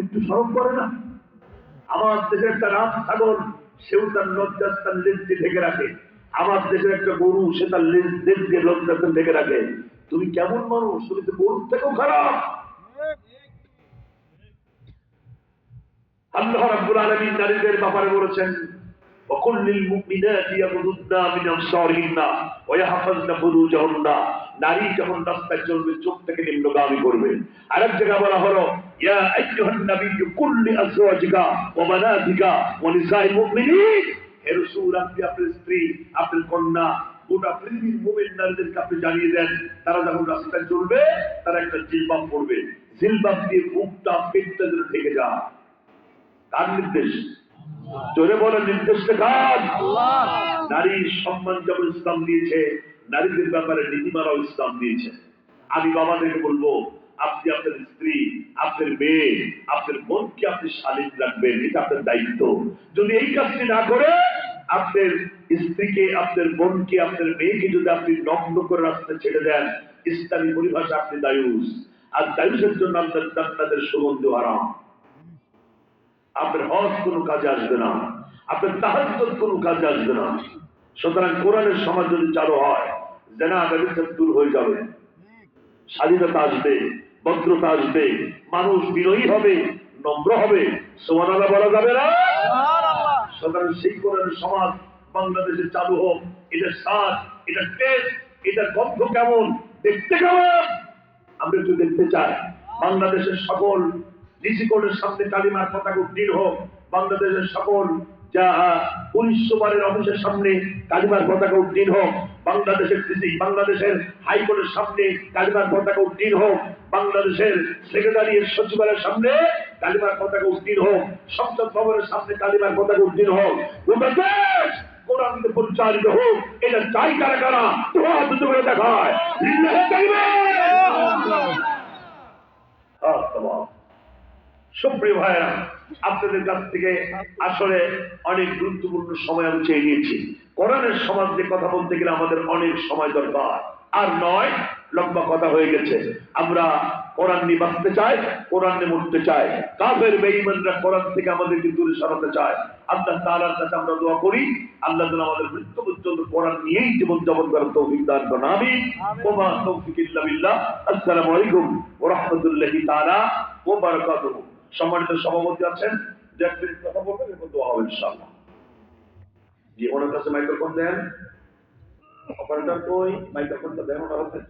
একটু শরম করে না? আমার দেশের একটা রাত ছাগল, সেও তার লজ্জাস্থান লেজকে ঢেকে রাখে। আমার দেশের একটা গরু, সে তার লেজকে লজ্জাস্থান ঢেকে রাখে। তুমি কেমন মানুষ? তুমি তো গরুর থেকেও খারাপ। আল্লাহ রাব্বুল আলামিন নারীদের ব্যাপারে বলেছেন, وَقُلْ لِلْمُؤْمِنَاتِ يَغْضُضْنَ مِنْ أَبْصَارِهِنَّ وَيَحْفَظْنَ فُرُوجَهُنَّ। নারী যখন রাস্তায় চলবে চোখ থেকে নিম্নগামী করবে। আরেক জায়গায় বলা হলো, ইয়া আইয়ুহান নাবিয়্যু কুল লিআজওয়াজিকা ওয়া বানাতিকা ওয়া নিসাইল মুমিনিন। হে রাসূল, আপনি আপনার স্ত্রী, আপনার কন্যা, গোটা পৃথিবীর মুমিন নারীদেরকে আপনি জানিয়ে দেন, তারা যখন রাস্তায় চলবে তারা একটা জিলবাব পরবে। জিলবাব দিয়ে মুখটা পেটটা যেন ঢেকে যায়। কার নির্দেশ? জোরে বলে নির্দেশটা কার? নারীর সম্মান যেমন ইসলাম দিয়েছে, নারীদের ব্যাপারে নীতিমালাও ইসলাম দিয়েছে। আমি বাবাদেরকে বলবো, আপনি আপনার স্ত্রী, আপনার মেয়ে, আপনার বোনকে আপনি শালীন রাখবেন, এটা আপনার দায়িত্ব। যদি এই কাজটি না করে আপনার স্ত্রীকে, আপনার বোনকে, আপনার মেয়েকে যদি আপনি নগ্ন করে রাস্তায় ছেড়ে দেন, ইসলামী পরিভাষা আপনি দায়ুস। আর দায়ুসের জন্য আপনার জান্নাতের সুগন্ধ হারাম। আপনার হজ কোনো কাজে আসবে না, আপনার তাহাজ্জুদ কোনো কাজে আসবে না। সুতরাং কোরআনের সমাজ যদি চালু হয়, জেনা ব্যবস্থা দূর হয়ে যাবে, স্বাধীনতা আসবে, ভদ্রতা আসবে, মানুষ বিনয়ী হবে, নম্র হবে। সুবহানাল্লাহ বলা যাবে না? সুতরাং সেই কোরআনের সমাজ বাংলাদেশে চালু হোক। এটা স্বাদ, এটা টেস্ট, এটা গন্ধ কেমন, দেখতে কেমন, আমরা একটু দেখতে চাই। বাংলাদেশের সকল ডিসি কোর্টের সামনে কালিমার পতাকা উড্ডীন হোক। বাংলাদেশের সকল যা পুলিশ সুপারের অফিসের সামনে কালিমার পতাকা উড্ডীন হোক। বাংলাদেশের হাইকোর্টের সামনে কালিমার পতাকা উড্ডীন হোক। বাংলাদেশের সেক্রেটারিয়েট সচিবালয়ের সামনে কালিমার পতাকা উড্ডীন হোক। সংসদ ভবনের সামনে কালিমার পতাকা উড্ডীন হোক। গোটা দেশ কোরআন দিয়ে পরিচালিত হোক। এটা চাই কারা কারা? তোরা দুটো করে দেখায়। সুপ্রিয় ভাইরা, আপনাদের কাছ থেকে আসলে অনেক গুরুত্বপূর্ণ সময় আমি চেয়ে নিয়েছি। কোরআনের সমাজ যে কথা বলতে গেলে আমাদের অনেক সময় দরকার, আর নয় লম্বা কথা হয়ে গেছে। আমরা কোরআন নিয়ে বাঁচতে চাই, কোরআন নিয়ে মরতে চাই। কাফের বেঈমানরা কোরআন থেকে আমাদেরকে দূরে সরাতে চায়। আল্লাহ তাআলার কাছে আমরা দোয়া করি, আল্লাহ যেন আমাদের মৃত্যু পর্যন্ত কোরআন নিয়েই জীবন যাপন করার তৌফিক দান করেন। আমিন। ওয়া মা তৌফিক ইল্লা বিল্লাহ। আসসালামু আলাইকুম ওয়া রাহমাতুল্লাহি তাআলা ওয়া বারাকাতুহু। সম্মানিত সভাপতি আছেন, যে এক মিনিট কথা বলবেন, এরপর দোয়া হবে ইনশাআল্লাহ। জি, ওনার কাছে মাইক্রোফোন দেন। অপারেটর কই? মাইক্রোফোনটা দেন ওনার হাতে।